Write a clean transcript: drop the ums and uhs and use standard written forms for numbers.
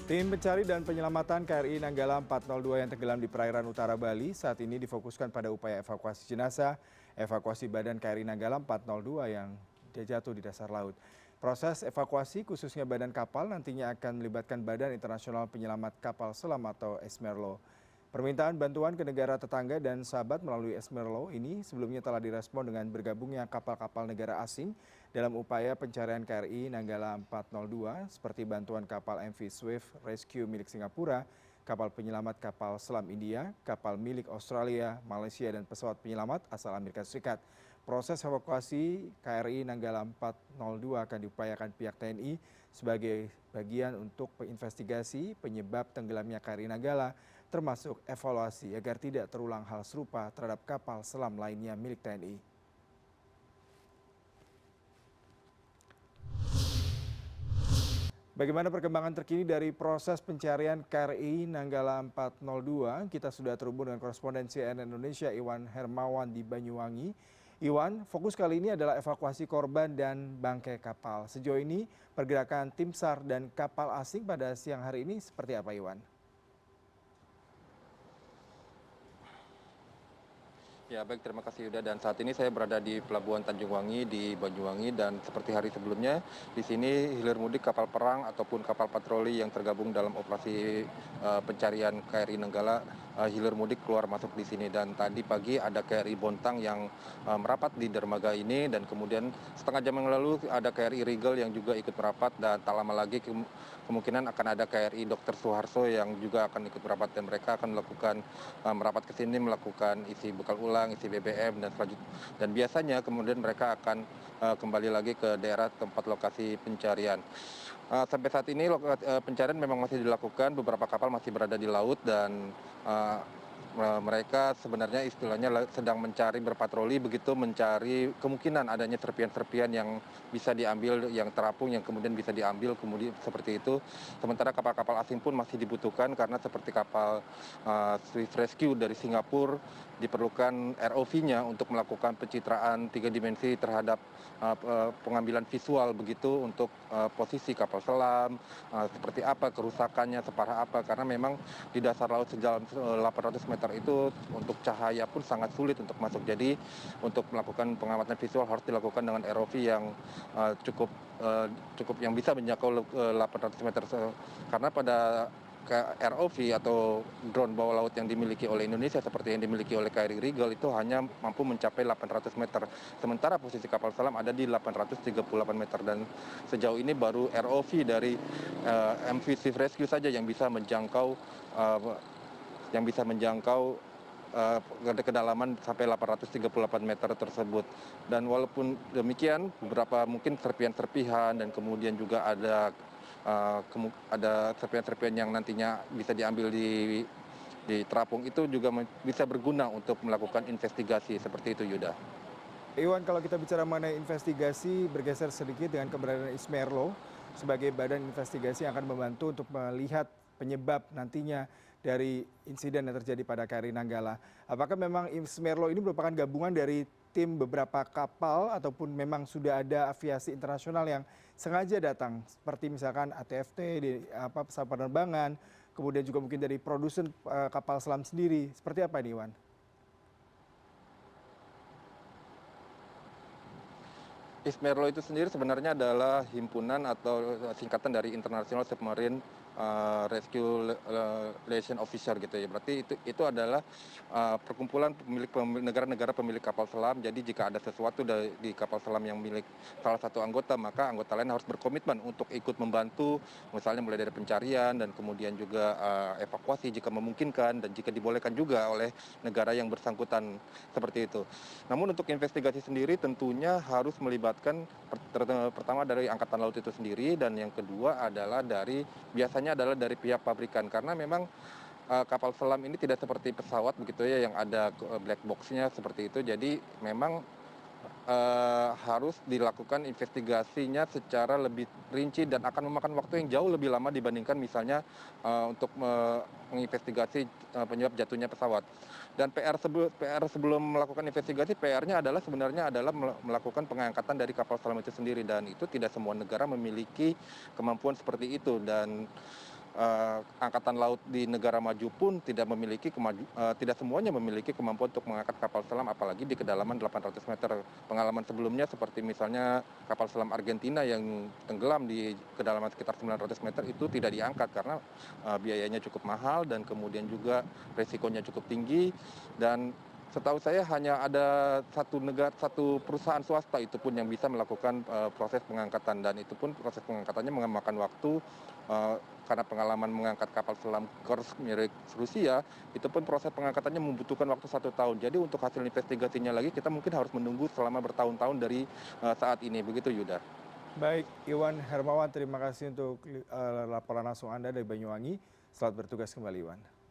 Tim pencari dan penyelamatan KRI Nanggala 402 yang tenggelam di perairan utara Bali saat ini difokuskan pada upaya evakuasi jenazah, evakuasi badan KRI Nanggala 402 yang jatuh di dasar laut. Proses evakuasi khususnya badan kapal nantinya akan melibatkan Badan Internasional Penyelamat Kapal Selam atau ESMERLO. Permintaan bantuan ke negara tetangga dan sahabat melalui ESMERLO ini sebelumnya telah direspon dengan bergabungnya kapal-kapal negara asing dalam upaya pencarian KRI Nanggala 402 seperti bantuan kapal MV Swift Rescue milik Singapura, kapal penyelamat kapal selam India, kapal milik Australia, Malaysia dan pesawat penyelamat asal Amerika Serikat. Proses evakuasi KRI Nanggala 402 akan diupayakan pihak TNI sebagai bagian untuk investigasi penyebab tenggelamnya KRI Nanggala, termasuk evaluasi agar tidak terulang hal serupa terhadap kapal selam lainnya milik TNI. Bagaimana perkembangan terkini dari proses pencarian KRI Nanggala 402? Kita sudah terhubung dengan korespondensi CNN Indonesia Iwan Hermawan di Banyuwangi. Iwan, fokus kali ini adalah evakuasi korban dan bangkai kapal. Sejauh ini pergerakan tim SAR dan kapal asing pada siang hari ini seperti apa, Iwan? Ya baik, terima kasih Yuda. Dan saat ini saya berada di Pelabuhan Tanjung Wangi di Banyuwangi, dan seperti hari sebelumnya di sini hilir mudik kapal perang ataupun kapal patroli yang tergabung dalam operasi pencarian KRI Nanggala hilir mudik keluar masuk di sini. Dan tadi pagi ada KRI Bontang yang merapat di dermaga ini, dan kemudian setengah jam yang lalu ada KRI Rigel yang juga ikut merapat, dan tak lama lagi kemungkinan akan ada KRI Dr. Suharto yang juga akan ikut merapat, dan mereka akan melakukan merapat ke sini melakukan isi bekal ulang, isi BBM dan selanjutnya. Dan biasanya kemudian mereka akan kembali lagi ke daerah tempat lokasi pencarian. Sampai saat ini pencarian memang masih dilakukan, beberapa kapal masih berada di laut, dan mereka sebenarnya istilahnya sedang mencari, berpatroli begitu, mencari kemungkinan adanya serpian-serpian yang bisa diambil, yang terapung yang kemudian bisa diambil kemudian seperti itu. Sementara kapal-kapal asing pun masih dibutuhkan karena seperti kapal Swift Rescue dari Singapura diperlukan ROV-nya untuk melakukan pencitraan 3 dimensi terhadap pengambilan visual begitu untuk posisi kapal selam, seperti apa kerusakannya, separah apa, karena memang di dasar laut sedalam 800 meter itu untuk cahaya pun sangat sulit untuk masuk. Jadi untuk melakukan pengamatan visual harus dilakukan dengan ROV yang cukup yang bisa menjangkau 800 meter, karena pada ROV atau drone bawah laut yang dimiliki oleh Indonesia seperti yang dimiliki oleh KRI Rigel itu hanya mampu mencapai 800 meter. Sementara posisi kapal selam ada di 838 meter, dan sejauh ini baru ROV dari MV Swift Rescue saja yang bisa menjangkau kedalaman sampai 838 meter tersebut. Dan walaupun demikian, beberapa mungkin serpian-serpihan dan kemudian juga ada serpian-serpian yang nantinya bisa diambil di terapung itu juga bisa berguna untuk melakukan investigasi seperti itu, Yuda. Iwan, kalau kita bicara mengenai investigasi, bergeser sedikit dengan keberadaan Ismerlo sebagai badan investigasi yang akan membantu untuk melihat penyebab nantinya dari insiden yang terjadi pada KRI Nanggala. Apakah memang Ismerlo ini merupakan gabungan dari tim beberapa kapal ataupun memang sudah ada aviasi internasional yang sengaja datang seperti misalkan ATFT di pesawat penerbangan, kemudian juga mungkin dari produsen kapal selam sendiri. Seperti apa ini, Iwan? Ismerlo itu sendiri sebenarnya adalah himpunan atau singkatan dari International Submarine Rescue Liaison Officer gitu ya. Berarti itu adalah perkumpulan negara-negara pemilik kapal selam. Jadi jika ada sesuatu di kapal selam yang milik salah satu anggota, maka anggota lain harus berkomitmen untuk ikut membantu, misalnya mulai dari pencarian dan kemudian juga evakuasi jika memungkinkan dan jika dibolehkan juga oleh negara yang bersangkutan, seperti itu. Namun untuk investigasi sendiri tentunya harus melibatkan pertama dari Angkatan Laut itu sendiri, dan yang kedua biasanya adalah dari pihak pabrikan, karena memang kapal selam ini tidak seperti pesawat begitu ya yang ada black box-nya seperti itu. Jadi memang harus dilakukan investigasinya secara lebih rinci dan akan memakan waktu yang jauh lebih lama dibandingkan misalnya untuk menginvestigasi penyebab jatuhnya pesawat. Dan PR sebelum melakukan investigasi, PR-nya sebenarnya adalah melakukan pengangkatan dari kapal selam itu sendiri, dan itu tidak semua negara memiliki kemampuan seperti itu. Dan angkatan laut di negara maju pun tidak semuanya memiliki kemampuan untuk mengangkat kapal selam, apalagi di kedalaman 800 meter. Pengalaman sebelumnya seperti misalnya kapal selam Argentina yang tenggelam di kedalaman sekitar 900 meter itu tidak diangkat karena biayanya cukup mahal dan kemudian juga resikonya cukup tinggi. Dan setahu saya hanya ada satu perusahaan swasta itu pun yang bisa melakukan proses pengangkatan, dan itu pun proses pengangkatannya memakan waktu karena pengalaman mengangkat kapal selam Kursk milik Rusia, itu pun proses pengangkatannya membutuhkan waktu 1 tahun. Jadi untuk hasil investigasinya lagi kita mungkin harus menunggu selama bertahun-tahun dari saat ini. Begitu, Yuda. Baik, Iwan Hermawan, terima kasih untuk laporan langsung Anda dari Banyuwangi. Selamat bertugas kembali, Iwan.